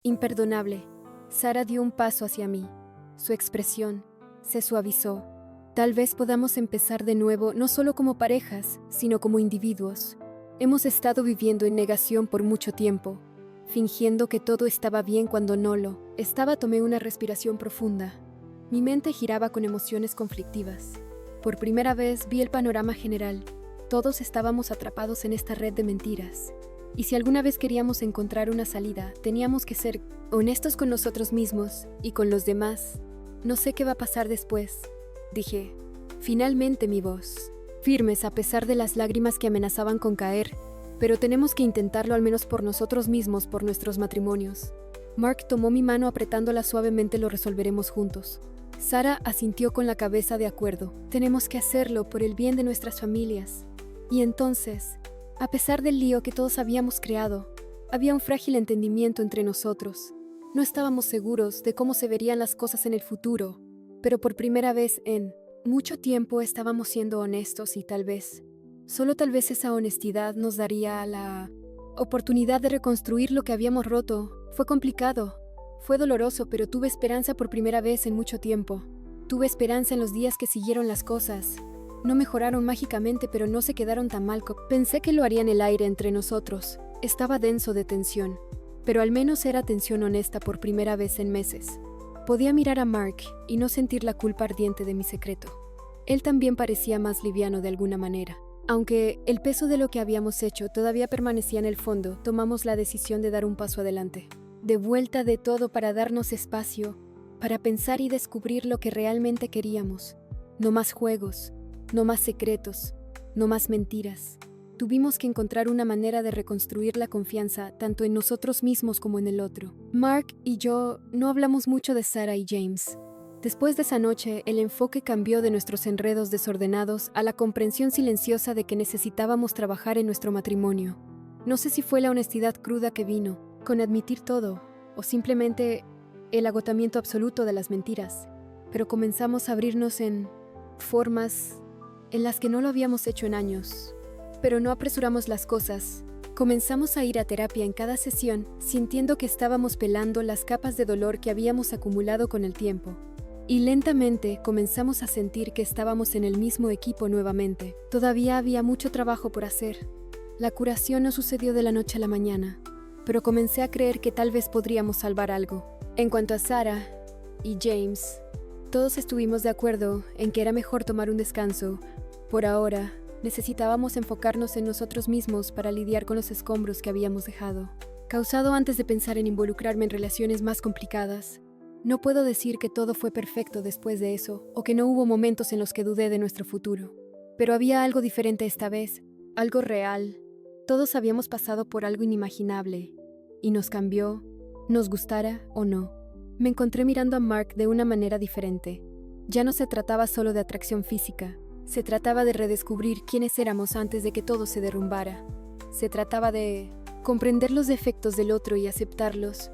Imperdonable. Sara dio un paso hacia mí. Su expresión se suavizó. Tal vez podamos empezar de nuevo, no solo como parejas, sino como individuos. Hemos estado viviendo en negación por mucho tiempo, fingiendo que todo estaba bien cuando no lo estaba. Tomé una respiración profunda. Mi mente giraba con emociones conflictivas. Por primera vez vi el panorama general. Todos estábamos atrapados en esta red de mentiras. Y si alguna vez queríamos encontrar una salida, teníamos que ser honestos con nosotros mismos y con los demás. No sé qué va a pasar después, dije. Finalmente mi voz, firmes a pesar de las lágrimas que amenazaban con caer, pero tenemos que intentarlo al menos por nosotros mismos, por nuestros matrimonios. Mark tomó mi mano apretándola suavemente. Lo resolveremos juntos. Sara asintió con la cabeza de acuerdo. Tenemos que hacerlo por el bien de nuestras familias. Y entonces, a pesar del lío que todos habíamos creado, había un frágil entendimiento entre nosotros. No estábamos seguros de cómo se verían las cosas en el futuro, pero por primera vez en mucho tiempo estábamos siendo honestos y solo tal vez esa honestidad nos daría la oportunidad de reconstruir lo que habíamos roto. Fue complicado, fue doloroso, pero tuve esperanza por primera vez en mucho tiempo. Tuve esperanza en los días que siguieron. Las cosas no mejoraron mágicamente, pero no se quedaron tan mal como pensé que lo haría. En el aire entre nosotros estaba denso de tensión, pero al menos era tensión honesta por primera vez en meses. Podía mirar a Mark y no sentir la culpa ardiente de mi secreto. Él también parecía más liviano de alguna manera. Aunque el peso de lo que habíamos hecho todavía permanecía en el fondo, tomamos la decisión de dar un paso adelante. De vuelta de todo para darnos espacio, para pensar y descubrir lo que realmente queríamos. No más juegos, no más secretos, no más mentiras. Tuvimos que encontrar una manera de reconstruir la confianza tanto en nosotros mismos como en el otro. Mark y yo no hablamos mucho de Sara y James. Después de esa noche, el enfoque cambió de nuestros enredos desordenados a la comprensión silenciosa de que necesitábamos trabajar en nuestro matrimonio. No sé si fue la honestidad cruda que vino con admitir todo, o simplemente el agotamiento absoluto de las mentiras, pero comenzamos a abrirnos en formas en las que no lo habíamos hecho en años. Pero no apresuramos las cosas. Comenzamos a ir a terapia en cada sesión, sintiendo que estábamos pelando las capas de dolor que habíamos acumulado con el tiempo. Y lentamente comenzamos a sentir que estábamos en el mismo equipo nuevamente. Todavía había mucho trabajo por hacer. La curación no sucedió de la noche a la mañana, pero comencé a creer que tal vez podríamos salvar algo. En cuanto a Sara y James, todos estuvimos de acuerdo en que era mejor tomar un descanso. Por ahora, necesitábamos enfocarnos en nosotros mismos para lidiar con los escombros que habíamos dejado, causado antes de pensar en involucrarme en relaciones más complicadas. No puedo decir que todo fue perfecto después de eso, o que no hubo momentos en los que dudé de nuestro futuro. Pero había algo diferente esta vez, algo real. Todos habíamos pasado por algo inimaginable, y nos cambió, nos gustara o no. Me encontré mirando a Mark de una manera diferente. Ya no se trataba solo de atracción física, se trataba de redescubrir quiénes éramos antes de que todo se derrumbara. Se trataba de comprender los defectos del otro y aceptarlos.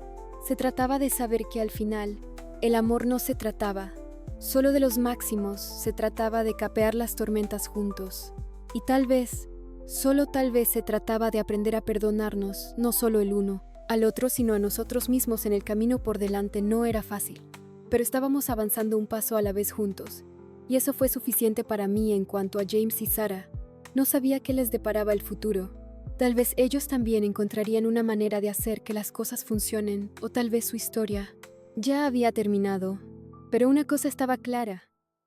Se trataba de saber que al final, el amor no se trataba solo de los máximos, se trataba de capear las tormentas juntos. Y tal vez, solo tal vez se trataba de aprender a perdonarnos, no solo el uno al otro, sino a nosotros mismos en el camino por delante. No era fácil, pero estábamos avanzando un paso a la vez juntos. Y eso fue suficiente para mí. En cuanto a James y Sara, no sabía qué les deparaba el futuro. Tal vez ellos también encontrarían una manera de hacer que las cosas funcionen, o tal vez su historia ya había terminado. Pero una cosa estaba clara.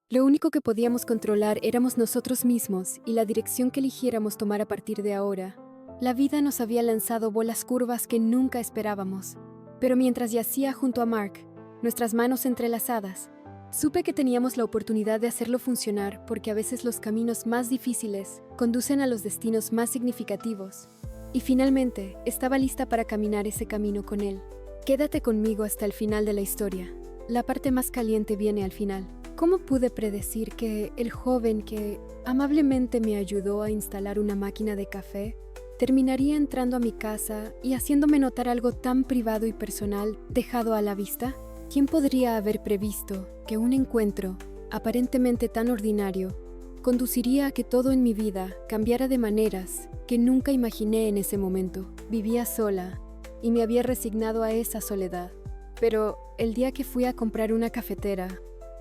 Lo único que podíamos controlar éramos nosotros mismos y la dirección que eligiéramos tomar a partir de ahora. La vida nos había lanzado bolas curvas que nunca esperábamos. Pero mientras yacía junto a Mark, nuestras manos entrelazadas, supe que teníamos la oportunidad de hacerlo funcionar, porque a veces los caminos más difíciles conducen a los destinos más significativos. Y finalmente, estaba lista para caminar ese camino con él. Quédate conmigo hasta el final de la historia. La parte más caliente viene al final. ¿Cómo pude predecir que el joven que amablemente me ayudó a instalar una máquina de café terminaría entrando a mi casa y haciéndome notar algo tan privado y personal dejado a la vista? ¿Quién podría haber previsto que un encuentro aparentemente tan ordinario conduciría a que todo en mi vida cambiara de maneras que nunca imaginé en ese momento? Vivía sola, y me había resignado a esa soledad. Pero el día que fui a comprar una cafetera,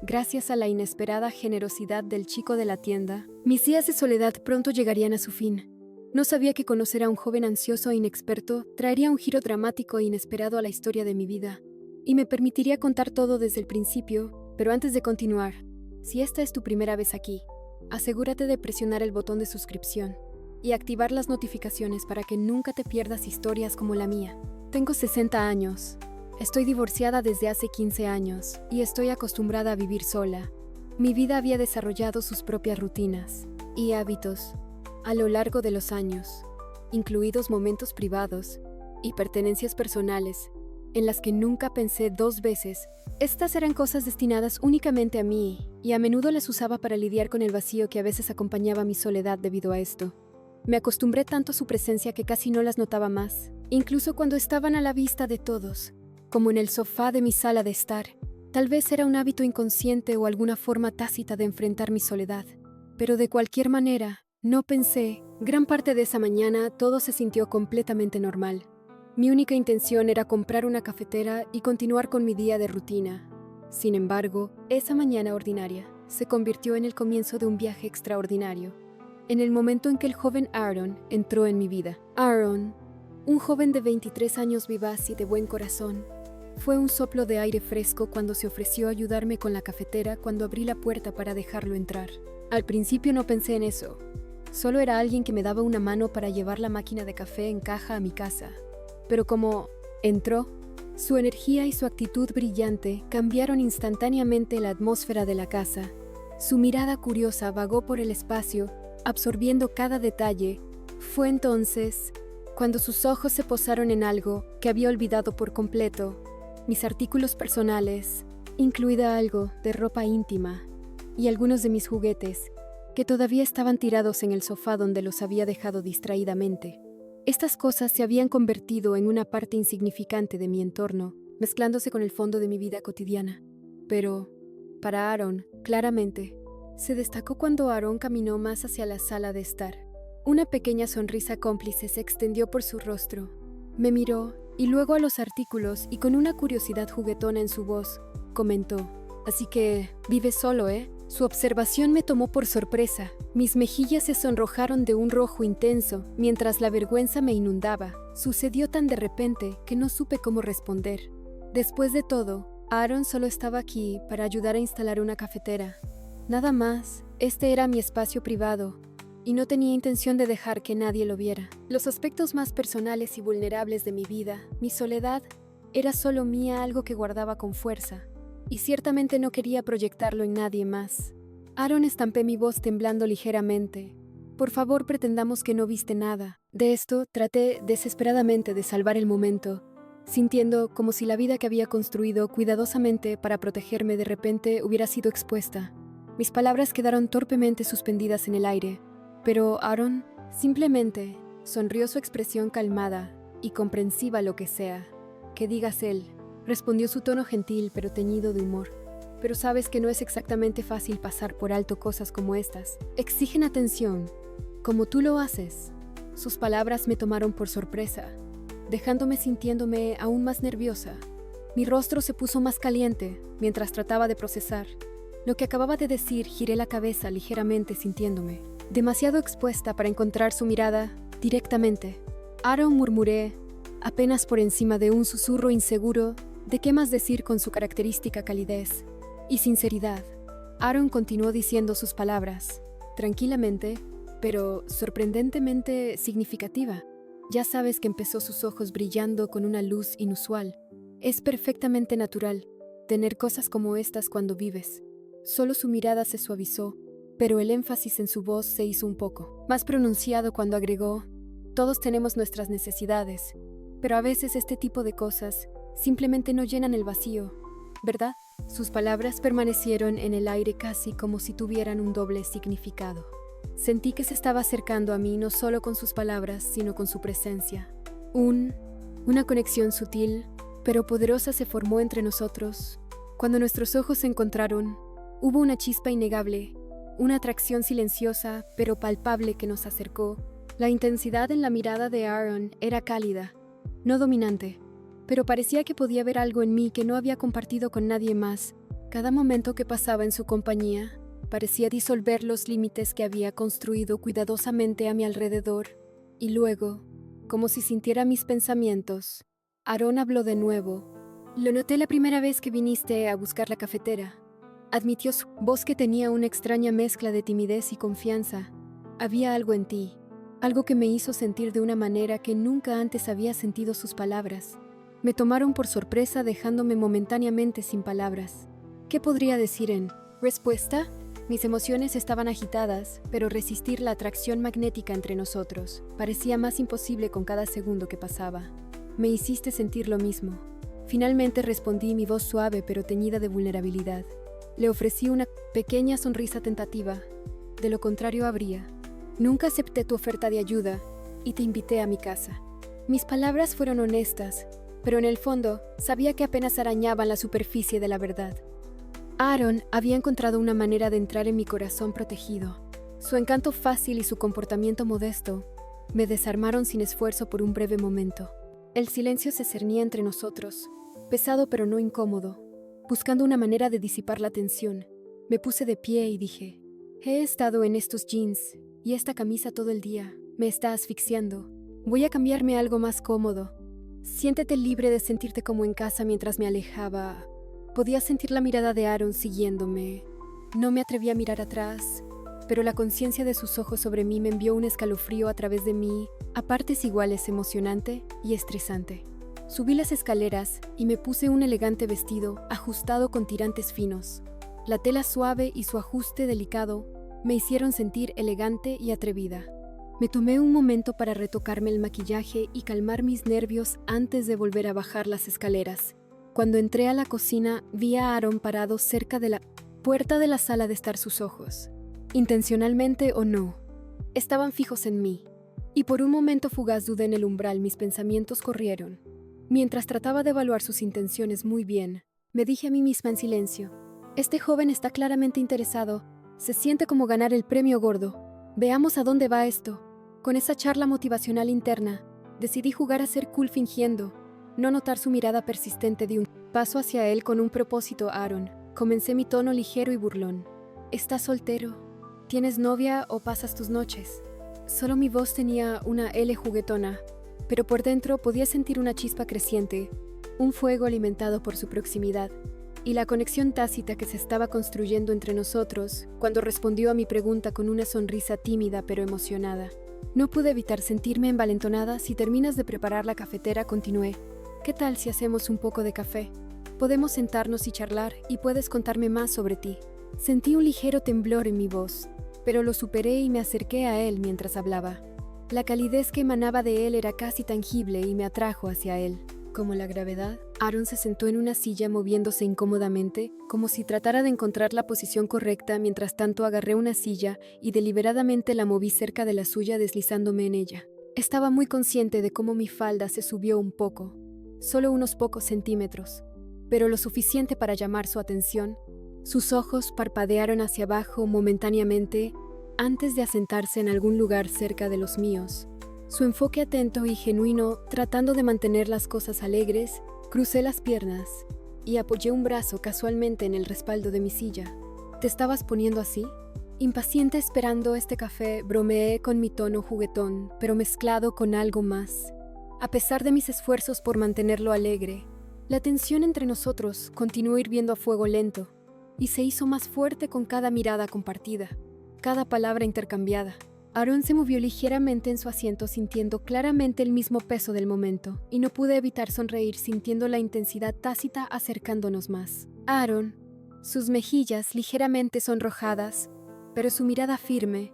gracias a la inesperada generosidad del chico de la tienda, mis días de soledad pronto llegarían a su fin. No sabía que conocer a un joven ansioso e inexperto traería un giro dramático e inesperado a la historia de mi vida, y me permitiría contar todo desde el principio. Pero antes de continuar, si esta es tu primera vez aquí, asegúrate de presionar el botón de suscripción y activar las notificaciones para que nunca te pierdas historias como la mía. Tengo 60 años. Estoy divorciada desde hace 15 años y estoy acostumbrada a vivir sola. Mi vida había desarrollado sus propias rutinas y hábitos a lo largo de los años, incluidos momentos privados y pertenencias personales en las que nunca pensé dos veces. Estas eran cosas destinadas únicamente a mí y a menudo las usaba para lidiar con el vacío que a veces acompañaba mi soledad debido a esto. Me acostumbré tanto a su presencia que casi no las notaba más, incluso cuando estaban a la vista de todos, como en el sofá de mi sala de estar. Tal vez era un hábito inconsciente o alguna forma tácita de enfrentar mi soledad. Pero de cualquier manera, no pensé. Gran parte de esa mañana todo se sintió completamente normal. Mi única intención era comprar una cafetera y continuar con mi día de rutina. Sin embargo, esa mañana ordinaria se convirtió en el comienzo de un viaje extraordinario. En el momento en que el joven Aaron entró en mi vida. Aaron, un joven de 23 años vivaz y de buen corazón, fue un soplo de aire fresco cuando se ofreció a ayudarme con la cafetera cuando abrí la puerta para dejarlo entrar. Al principio no pensé en eso. Solo era alguien que me daba una mano para llevar la máquina de café en caja a mi casa. Pero como entró, su energía y su actitud brillante cambiaron instantáneamente la atmósfera de la casa. Su mirada curiosa vagó por el espacio, absorbiendo cada detalle. Fue entonces cuando sus ojos se posaron en algo que había olvidado por completo: mis artículos personales, incluida algo de ropa íntima, y algunos de mis juguetes, que todavía estaban tirados en el sofá donde los había dejado distraídamente. Estas cosas se habían convertido en una parte insignificante de mi entorno, mezclándose con el fondo de mi vida cotidiana. Pero, para Aaron, claramente, se destacó cuando Aaron caminó más hacia la sala de estar. Una pequeña sonrisa cómplice se extendió por su rostro. Me miró y luego a los artículos y con una curiosidad juguetona en su voz, comentó: «Así que, vives solo, ¿eh?» Su observación me tomó por sorpresa. Mis mejillas se sonrojaron de un rojo intenso, mientras la vergüenza me inundaba. Sucedió tan de repente que no supe cómo responder. Después de todo, Aaron solo estaba aquí para ayudar a instalar una cafetera. Nada más. Este era mi espacio privado, y no tenía intención de dejar que nadie lo viera. Los aspectos más personales y vulnerables de mi vida, mi soledad, era solo mía, algo que guardaba con fuerza. Y ciertamente no quería proyectarlo en nadie más. Aaron, estampé mi voz temblando ligeramente. Por favor, pretendamos que no viste nada. De esto, traté desesperadamente de salvar el momento, sintiendo como si la vida que había construido cuidadosamente para protegerme de repente hubiera sido expuesta. Mis palabras quedaron torpemente suspendidas en el aire, pero Aaron simplemente sonrió, su expresión calmada y comprensiva, lo que sea que digas él. Respondió, su tono gentil pero teñido de humor. Pero sabes que no es exactamente fácil pasar por alto cosas como estas. Exigen atención, como tú lo haces. Sus palabras me tomaron por sorpresa, dejándome sintiéndome aún más nerviosa. Mi rostro se puso más caliente mientras trataba de procesar lo que acababa de decir. Giré la cabeza ligeramente, sintiéndome demasiado expuesta para encontrar su mirada directamente. Aaron, murmuré, apenas por encima de un susurro inseguro de qué más decir con su característica calidez y sinceridad. Aaron continuó diciendo sus palabras, tranquilamente, pero sorprendentemente significativa. Ya sabes que empezó, sus ojos brillando con una luz inusual. Es perfectamente natural tener cosas como estas cuando vives. Solo su mirada se suavizó, pero el énfasis en su voz se hizo un poco más pronunciado cuando agregó: todos tenemos nuestras necesidades, pero a veces este tipo de cosas simplemente no llenan el vacío, ¿verdad? Sus palabras permanecieron en el aire casi como si tuvieran un doble significado. Sentí que se estaba acercando a mí no solo con sus palabras, sino con su presencia. Una conexión sutil, pero poderosa se formó entre nosotros. Cuando nuestros ojos se encontraron, hubo una chispa innegable, una atracción silenciosa pero palpable que nos acercó. La intensidad en la mirada de Aaron era cálida, no dominante, pero parecía que podía ver algo en mí que no había compartido con nadie más. Cada momento que pasaba en su compañía parecía disolver los límites que había construido cuidadosamente a mi alrededor. Y luego, como si sintiera mis pensamientos, Aaron habló de nuevo. Lo noté la primera vez que viniste a buscar la cafetera. Admitió su voz que tenía una extraña mezcla de timidez y confianza. Había algo en ti, algo que me hizo sentir de una manera que nunca antes había sentido sus palabras. Me tomaron por sorpresa dejándome momentáneamente sin palabras. ¿Qué podría decir en respuesta? Mis emociones estaban agitadas, pero resistir la atracción magnética entre nosotros parecía más imposible con cada segundo que pasaba. Me hiciste sentir lo mismo. Finalmente respondí, mi voz suave pero teñida de vulnerabilidad. Le ofrecí una pequeña sonrisa tentativa. De lo contrario habría. Nunca acepté tu oferta de ayuda y te invité a mi casa. Mis palabras fueron honestas, pero en el fondo sabía que apenas arañaban la superficie de la verdad. Aaron había encontrado una manera de entrar en mi corazón protegido. Su encanto fácil y su comportamiento modesto me desarmaron sin esfuerzo por un breve momento. El silencio se cernía entre nosotros, pesado pero no incómodo. Buscando una manera de disipar la tensión, me puse de pie y dije: he estado en estos jeans y esta camisa todo el día. Me está asfixiando. Voy a cambiarme a algo más cómodo. Siéntete libre de sentirte como en casa. Mientras me alejaba, podía sentir la mirada de Aaron siguiéndome. No me atreví a mirar atrás, pero la conciencia de sus ojos sobre mí me envió un escalofrío a través de mí, a partes iguales emocionante y estresante. Subí las escaleras y me puse un elegante vestido ajustado con tirantes finos. La tela suave y su ajuste delicado me hicieron sentir elegante y atrevida. Me tomé un momento para retocarme el maquillaje y calmar mis nervios antes de volver a bajar las escaleras. Cuando entré a la cocina, vi a Aaron parado cerca de la puerta de la sala de estar. Sus ojos, intencionalmente o no, estaban fijos en mí. Y por un momento fugaz dudé en el umbral. Mis pensamientos corrieron. Mientras trataba de evaluar sus intenciones muy bien, me dije a mí misma en silencio: este joven está claramente interesado. Se siente como ganar el premio gordo. Veamos a dónde va esto. Con esa charla motivacional interna, decidí jugar a ser cool fingiendo no notar su mirada persistente. Di un paso hacia él con un propósito. Aaron, comencé mi tono ligero y burlón. ¿Estás soltero? ¿Tienes novia o pasas tus noches? Solo mi voz tenía una L juguetona, pero por dentro podía sentir una chispa creciente, un fuego alimentado por su proximidad, y la conexión tácita que se estaba construyendo entre nosotros cuando respondió a mi pregunta con una sonrisa tímida pero emocionada. No pude evitar sentirme envalentonada. Si terminas de preparar la cafetera, continué. ¿Qué tal si hacemos un poco de café? Podemos sentarnos y charlar y puedes contarme más sobre ti. Sentí un ligero temblor en mi voz, pero lo superé y me acerqué a él mientras hablaba. La calidez que emanaba de él era casi tangible y me atrajo hacia él. Como la gravedad, Aaron se sentó en una silla moviéndose incómodamente, como si tratara de encontrar la posición correcta. Mientras tanto agarré una silla y deliberadamente la moví cerca de la suya, deslizándome en ella. Estaba muy consciente de cómo mi falda se subió un poco, solo unos pocos centímetros, pero lo suficiente para llamar su atención. Sus ojos parpadearon hacia abajo momentáneamente antes de asentarse en algún lugar cerca de los míos. Su enfoque atento y genuino, tratando de mantener las cosas alegres. Crucé las piernas y apoyé un brazo casualmente en el respaldo de mi silla. ¿Te estabas poniendo así? Impaciente esperando este café, bromeé con mi tono juguetón, pero mezclado con algo más. A pesar de mis esfuerzos por mantenerlo alegre, la tensión entre nosotros continuó hirviendo a fuego lento y se hizo más fuerte con cada mirada compartida, cada palabra intercambiada. Aaron se movió ligeramente en su asiento, sintiendo claramente el mismo peso del momento, y no pude evitar sonreír sintiendo la intensidad tácita acercándonos más. Aaron, sus mejillas ligeramente sonrojadas, pero su mirada firme,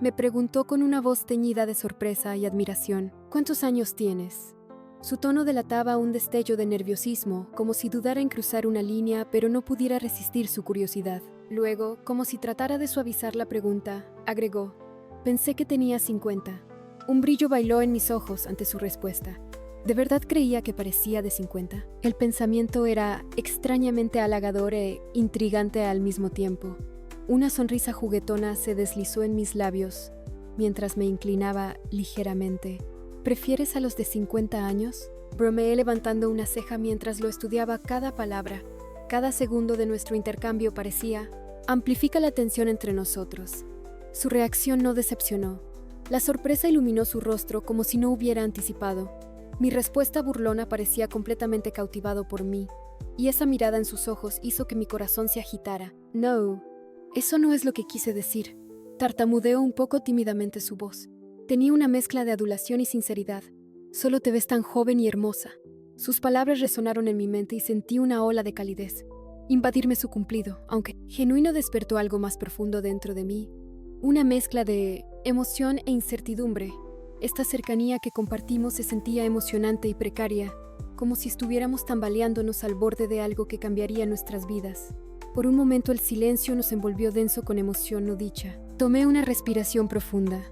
me preguntó con una voz teñida de sorpresa y admiración: ¿cuántos años tienes? Su tono delataba un destello de nerviosismo, como si dudara en cruzar una línea, pero no pudiera resistir su curiosidad. Luego, como si tratara de suavizar la pregunta, agregó: pensé que tenía 50. Un brillo bailó en mis ojos ante su respuesta. ¿De verdad creía que parecía de 50? El pensamiento era extrañamente halagador e intrigante al mismo tiempo. Una sonrisa juguetona se deslizó en mis labios mientras me inclinaba ligeramente. ¿Prefieres a los de 50 años? bromeé levantando una ceja mientras lo estudiaba cada palabra. Cada segundo de nuestro intercambio parecía amplifica la tensión entre nosotros. Su reacción no decepcionó. La sorpresa iluminó su rostro como si no hubiera anticipado. Mi respuesta burlona parecía completamente cautivado por mí, y esa mirada en sus ojos hizo que mi corazón se agitara. No, eso no es lo que quise decir. Tartamudeó un poco tímidamente su voz. Tenía una mezcla de adulación y sinceridad. Solo te ves tan joven y hermosa. Sus palabras resonaron en mi mente y sentí una ola de calidez. Invadirme su cumplido, aunque genuino, despertó algo más profundo dentro de mí. Una mezcla de emoción e incertidumbre. Esta cercanía que compartimos se sentía emocionante y precaria, como si estuviéramos tambaleándonos al borde de algo que cambiaría nuestras vidas. Por un momento el silencio nos envolvió denso con emoción no dicha. Tomé una respiración profunda,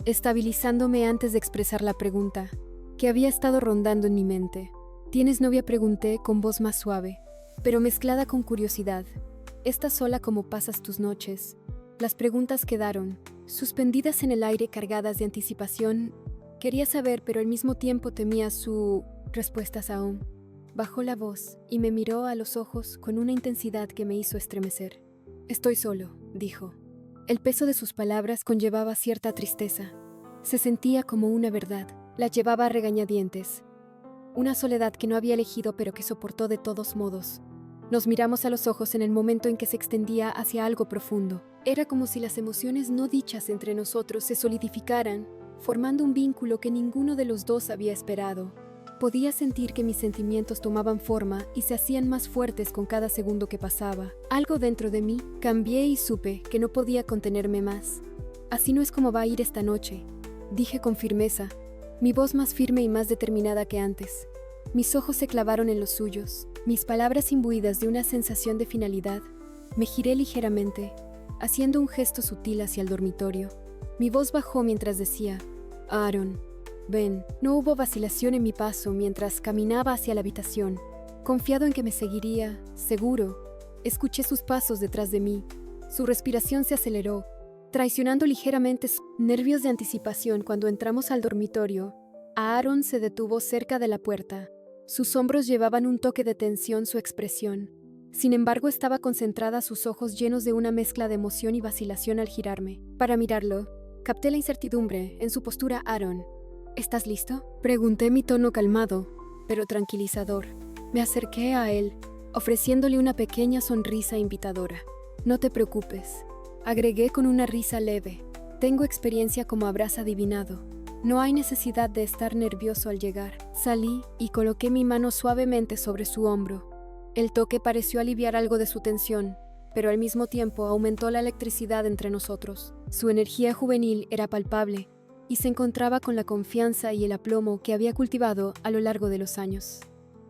estabilizándome antes de expresar la pregunta que había estado rondando en mi mente. ¿Tienes novia?, pregunté con voz más suave, pero mezclada con curiosidad. ¿Estás sola como pasas tus noches? Las preguntas quedaron suspendidas en el aire, cargadas de anticipación. Quería saber, pero al mismo tiempo temía su respuestas aún. Bajó la voz y me miró a los ojos con una intensidad que me hizo estremecer. Estoy solo, dijo. El peso de sus palabras conllevaba cierta tristeza. Se sentía como una verdad. La llevaba a regañadientes. Una soledad que no había elegido pero que soportó de todos modos. Nos miramos a los ojos en el momento en que se extendía hacia algo profundo. Era como si las emociones no dichas entre nosotros se solidificaran, formando un vínculo que ninguno de los dos había esperado. Podía sentir que mis sentimientos tomaban forma y se hacían más fuertes con cada segundo que pasaba. Algo dentro de mí cambié y supe que no podía contenerme más. Así no es como va a ir esta noche, dije con firmeza, mi voz más firme y más determinada que antes. Mis ojos se clavaron en los suyos, mis palabras imbuidas de una sensación de finalidad. Me giré ligeramente, haciendo un gesto sutil hacia el dormitorio. Mi voz bajó mientras decía, Aaron, ven. No hubo vacilación en mi paso mientras caminaba hacia la habitación. Confiado en que me seguiría, seguro, escuché sus pasos detrás de mí. Su respiración se aceleró, traicionando ligeramente sus nervios de anticipación. Cuando entramos al dormitorio, Aaron se detuvo cerca de la puerta. Sus hombros llevaban un toque de tensión su expresión. Sin embargo, estaba concentrada, sus ojos llenos de una mezcla de emoción y vacilación al girarme. Para mirarlo, capté la incertidumbre en su postura. Aaron, ¿estás listo?, pregunté, mi tono calmado, pero tranquilizador. Me acerqué a él, ofreciéndole una pequeña sonrisa invitadora. No te preocupes, agregué con una risa leve. Tengo experiencia como habrás adivinado. No hay necesidad de estar nervioso al llegar. Salí y coloqué mi mano suavemente sobre su hombro. El toque pareció aliviar algo de su tensión, pero al mismo tiempo aumentó la electricidad entre nosotros. Su energía juvenil era palpable y se encontraba con la confianza y el aplomo que había cultivado a lo largo de los años.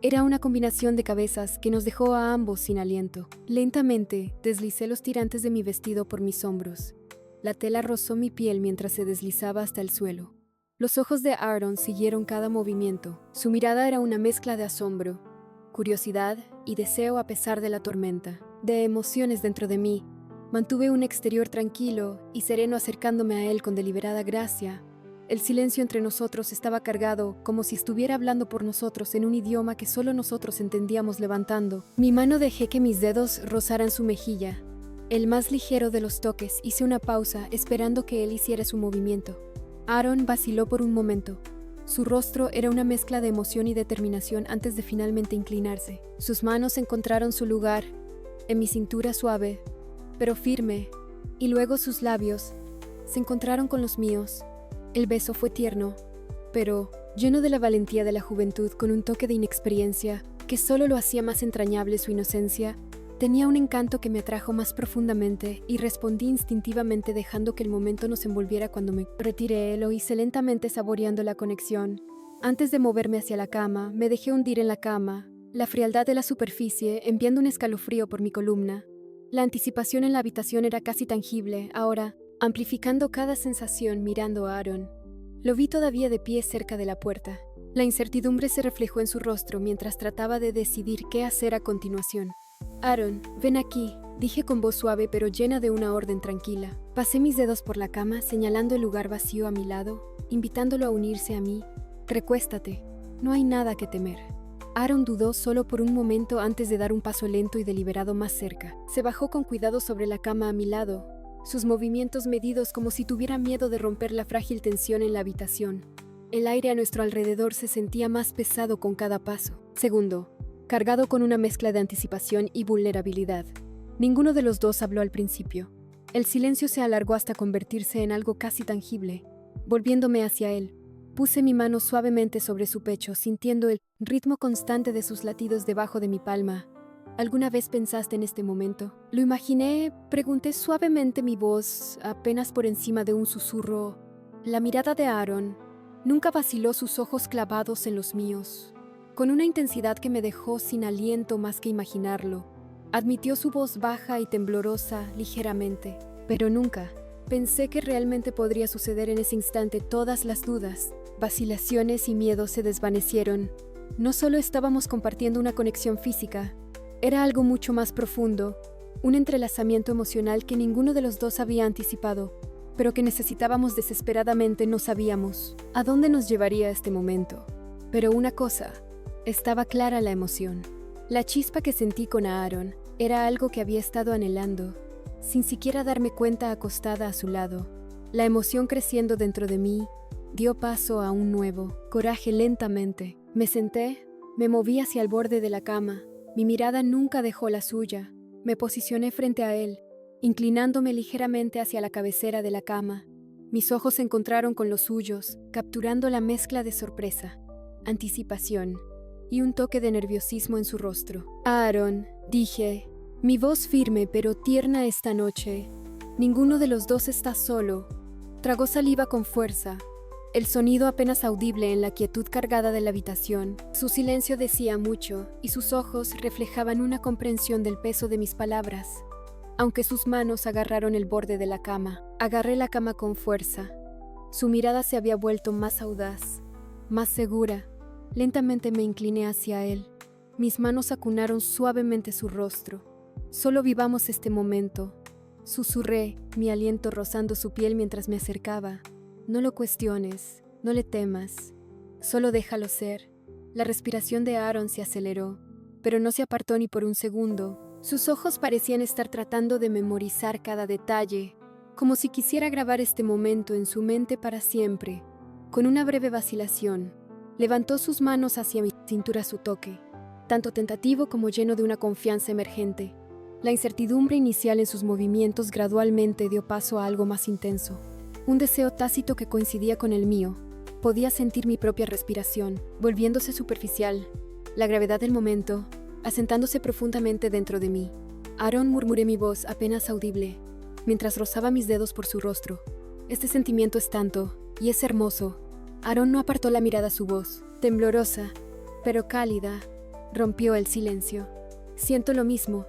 Era una combinación de cabezas que nos dejó a ambos sin aliento. Lentamente deslicé los tirantes de mi vestido por mis hombros. La tela rozó mi piel mientras se deslizaba hasta el suelo. Los ojos de Aaron siguieron cada movimiento. Su mirada era una mezcla de asombro, curiosidad y deseo a pesar de la tormenta de emociones dentro de mí. Mantuve un exterior tranquilo y sereno, acercándome a él con deliberada gracia. El silencio entre nosotros estaba cargado, como si estuviera hablando por nosotros en un idioma que solo nosotros entendíamos. Levantando mi mano, dejé que mis dedos rozaran su mejilla. El más ligero de los toques, hice una pausa esperando que él hiciera su movimiento. Aaron vaciló por un momento. Su rostro era una mezcla de emoción y determinación antes de finalmente inclinarse. Sus manos encontraron su lugar en mi cintura, suave, pero firme, y luego sus labios se encontraron con los míos. El beso fue tierno, pero lleno de la valentía de la juventud, con un toque de inexperiencia que solo lo hacía más entrañable. Su inocencia tenía un encanto que me atrajo más profundamente y respondí instintivamente, dejando que el momento nos envolviera. Cuando me retiré, lo hice lentamente, saboreando la conexión. Antes de moverme hacia la cama, me dejé hundir en la cama, la frialdad de la superficie enviando un escalofrío por mi columna. La anticipación en la habitación era casi tangible, ahora, amplificando cada sensación. Mirando a Aaron, lo vi todavía de pie cerca de la puerta. La incertidumbre se reflejó en su rostro mientras trataba de decidir qué hacer a continuación. Aaron, ven aquí, dije con voz suave pero llena de una orden tranquila. Pasé mis dedos por la cama, señalando el lugar vacío a mi lado, invitándolo a unirse a mí. Recuéstate. No hay nada que temer. Aaron dudó solo por un momento antes de dar un paso lento y deliberado más cerca. Se bajó con cuidado sobre la cama a mi lado, sus movimientos medidos como si tuviera miedo de romper la frágil tensión en la habitación. El aire a nuestro alrededor se sentía más pesado con cada paso. Segundo, cargado con una mezcla de anticipación y vulnerabilidad. Ninguno de los dos habló al principio. El silencio se alargó hasta convertirse en algo casi tangible. Volviéndome hacia él, puse mi mano suavemente sobre su pecho, sintiendo el ritmo constante de sus latidos debajo de mi palma. ¿Alguna vez pensaste en este momento? Lo imaginé, pregunté suavemente, mi voz apenas por encima de un susurro. La mirada de Aaron nunca vaciló, sus ojos clavados en los míos, con una intensidad que me dejó sin aliento más que imaginarlo. Admitió su voz baja y temblorosa ligeramente, pero nunca pensé que realmente podría suceder en ese instante. Todas las dudas, vacilaciones y miedos se desvanecieron. No solo estábamos compartiendo una conexión física, era algo mucho más profundo, un entrelazamiento emocional que ninguno de los dos había anticipado, pero que necesitábamos desesperadamente. No sabíamos a dónde nos llevaría este momento. Pero una cosa estaba clara: la emoción. La chispa que sentí con Aaron era algo que había estado anhelando, sin siquiera darme cuenta, acostada a su lado. La emoción, creciendo dentro de mí, dio paso a un nuevo coraje. Lentamente me senté, me moví hacia el borde de la cama. Mi mirada nunca dejó la suya. Me posicioné frente a él, inclinándome ligeramente hacia la cabecera de la cama. Mis ojos se encontraron con los suyos, capturando la mezcla de sorpresa, anticipación y un toque de nerviosismo en su rostro. Aaron, dije, mi voz firme pero tierna esta noche. Ninguno de los dos está solo. Tragó saliva con fuerza, el sonido apenas audible en la quietud cargada de la habitación. Su silencio decía mucho, y sus ojos reflejaban una comprensión del peso de mis palabras. Aunque sus manos agarraron el borde de la cama, agarré la cama con fuerza. Su mirada se había vuelto más audaz, más segura. Lentamente me incliné hacia él. Mis manos acunaron suavemente su rostro. Solo vivamos este momento, susurré, mi aliento rozando su piel mientras me acercaba. No lo cuestiones, no le temas, solo déjalo ser. La respiración de Aaron se aceleró, pero no se apartó ni por un segundo. Sus ojos parecían estar tratando de memorizar cada detalle, como si quisiera grabar este momento en su mente para siempre. Con una breve vacilación, levantó sus manos hacia mi cintura, su toque, tanto tentativo como lleno de una confianza emergente. La incertidumbre inicial en sus movimientos gradualmente dio paso a algo más intenso. Un deseo tácito que coincidía con el mío. Podía sentir mi propia respiración, volviéndose superficial, la gravedad del momento, asentándose profundamente dentro de mí. Aaron, murmuré, mi voz apenas audible, mientras rozaba mis dedos por su rostro. Este sentimiento es tanto, y es hermoso. Aaron no apartó la mirada. Su voz, temblorosa, pero cálida, rompió el silencio. Siento lo mismo,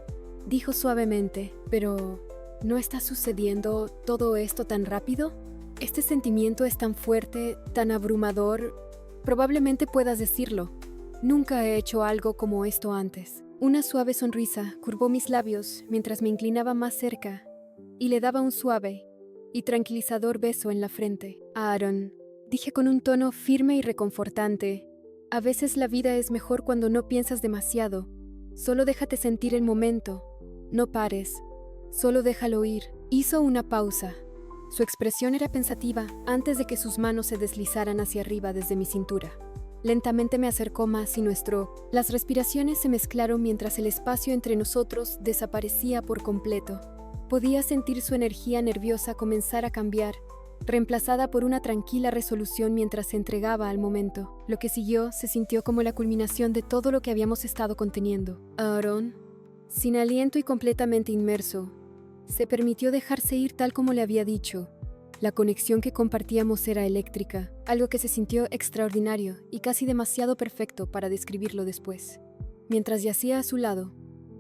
dijo suavemente, pero ¿no está sucediendo todo esto tan rápido? Este sentimiento es tan fuerte, tan abrumador. Probablemente puedas decirlo. Nunca he hecho algo como esto antes. Una suave sonrisa curvó mis labios mientras me inclinaba más cerca y le daba un suave y tranquilizador beso en la frente. Aaron, dije con un tono firme y reconfortante, a veces la vida es mejor cuando no piensas demasiado. Solo déjate sentir el momento. No pares. Solo déjalo ir. Hizo una pausa. Su expresión era pensativa antes de que sus manos se deslizaran hacia arriba desde mi cintura. Lentamente me acercó más y las respiraciones se mezclaron mientras el espacio entre nosotros desaparecía por completo. Podía sentir su energía nerviosa comenzar a cambiar, reemplazada por una tranquila resolución mientras se entregaba al momento. Lo que siguió se sintió como la culminación de todo lo que habíamos estado conteniendo. Aaron, sin aliento y completamente inmerso, se permitió dejarse ir tal como le había dicho. La conexión que compartíamos era eléctrica, algo que se sintió extraordinario y casi demasiado perfecto para describirlo después. Mientras yacía a su lado,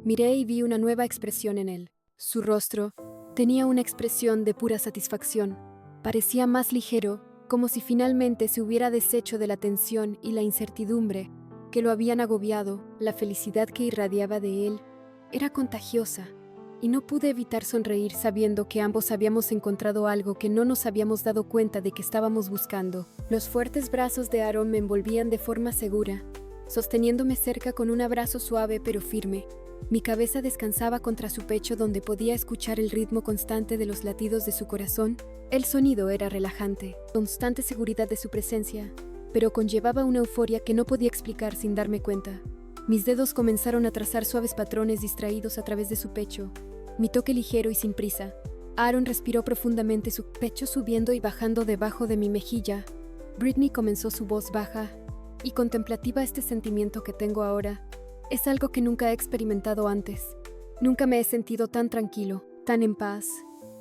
miré y vi una nueva expresión en él. Su rostro tenía una expresión de pura satisfacción. Parecía más ligero, como si finalmente se hubiera deshecho de la tensión y la incertidumbre que lo habían agobiado. La felicidad que irradiaba de él era contagiosa. y no pude evitar sonreír sabiendo que ambos habíamos encontrado algo que no nos habíamos dado cuenta de que estábamos buscando. Los fuertes brazos de Aaron me envolvían de forma segura, sosteniéndome cerca con un abrazo suave pero firme. Mi cabeza descansaba contra su pecho donde podía escuchar el ritmo constante de los latidos de su corazón. El sonido era relajante, constante seguridad de su presencia, pero conllevaba una euforia que no podía explicar sin darme cuenta. Mis dedos comenzaron a trazar suaves patrones distraídos a través de su pecho, mi toque ligero y sin prisa. Aaron respiró profundamente, su pecho subiendo y bajando debajo de mi mejilla. Britney comenzó su voz baja y contemplativa. Este sentimiento que tengo ahora es algo que nunca he experimentado antes. Nunca me he sentido tan tranquilo, tan en paz.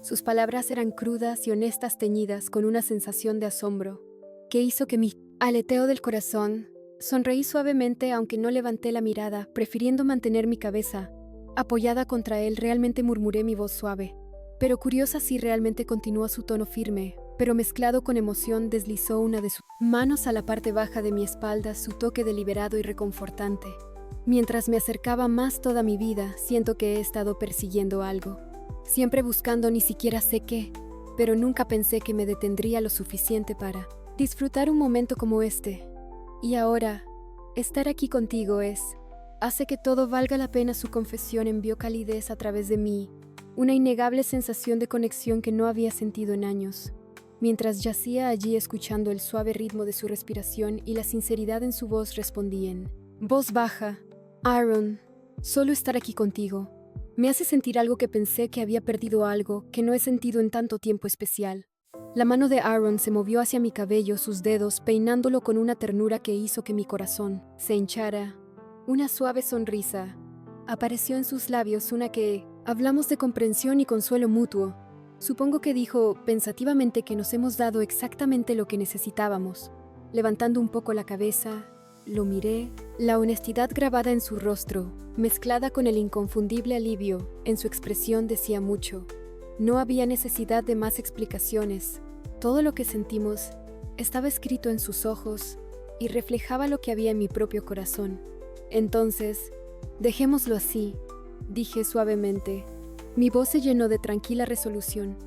Sus palabras eran crudas y honestas, teñidas con una sensación de asombro, que hizo que mi aleteo del corazón. Sonreí suavemente aunque no levanté la mirada, prefiriendo mantener mi cabeza apoyada contra él. Realmente murmuré, mi voz suave, pero curiosa si realmente continuó. Su tono firme, pero mezclado con emoción, deslizó una de sus manos a la parte baja de mi espalda, su toque deliberado y reconfortante. Mientras me acercaba más, toda mi vida siento que he estado persiguiendo algo, siempre buscando, ni siquiera sé qué, pero nunca pensé que me detendría lo suficiente para disfrutar un momento como este. Y ahora, estar aquí contigo hace que todo valga la pena. Su confesión envió calidez a través de mí, una innegable sensación de conexión que no había sentido en años. Mientras yacía allí escuchando el suave ritmo de su respiración y la sinceridad en su voz, respondí en voz baja: Aaron, solo estar aquí contigo me hace sentir algo que pensé que había perdido, algo que no he sentido en tanto tiempo especial. La mano de Aaron se movió hacia mi cabello, sus dedos peinándolo con una ternura que hizo que mi corazón se hinchara. Una suave sonrisa apareció en sus labios, una que hablamos de comprensión y consuelo mutuo. Supongo que dijo pensativamente que nos hemos dado exactamente lo que necesitábamos. Levantando un poco la cabeza, lo miré. La honestidad grabada en su rostro, mezclada con el inconfundible alivio en su expresión, decía mucho. No había necesidad de más explicaciones. Todo lo que sentimos estaba escrito en sus ojos y reflejaba lo que había en mi propio corazón. Entonces, dejémoslo así, dije suavemente. Mi voz se llenó de tranquila resolución.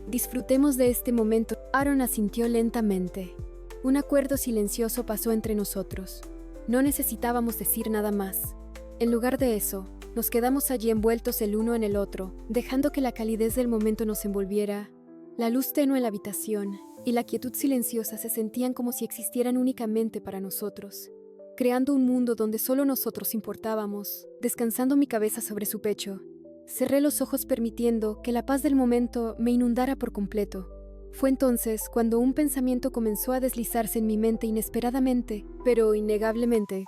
Disfrutemos de este momento. Aaron asintió lentamente. Un acuerdo silencioso pasó entre nosotros. No necesitábamos decir nada más. En lugar de eso, nos quedamos allí envueltos el uno en el otro, dejando que la calidez del momento nos envolviera. La luz tenue en la habitación y la quietud silenciosa se sentían como si existieran únicamente para nosotros, creando un mundo donde solo nosotros importábamos. Descansando mi cabeza sobre su pecho, cerré los ojos permitiendo que la paz del momento me inundara por completo. Fue entonces cuando un pensamiento comenzó a deslizarse en mi mente inesperadamente, pero innegablemente.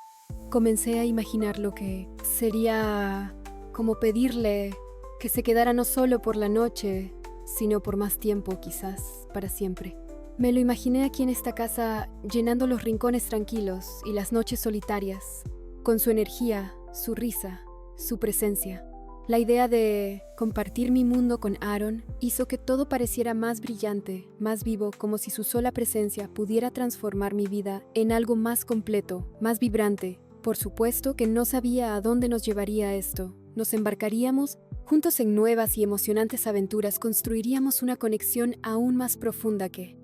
Comencé a imaginar lo que sería como pedirle que se quedara no solo por la noche, sino por más tiempo, quizás para siempre. Me lo imaginé aquí en esta casa, llenando los rincones tranquilos y las noches solitarias, con su energía, su risa, su presencia. La idea de compartir mi mundo con Aaron hizo que todo pareciera más brillante, más vivo, como si su sola presencia pudiera transformar mi vida en algo más completo, más vibrante. Por supuesto que no sabía a dónde nos llevaría esto. Nos embarcaríamos juntos en nuevas y emocionantes aventuras, construiríamos una conexión aún más profunda que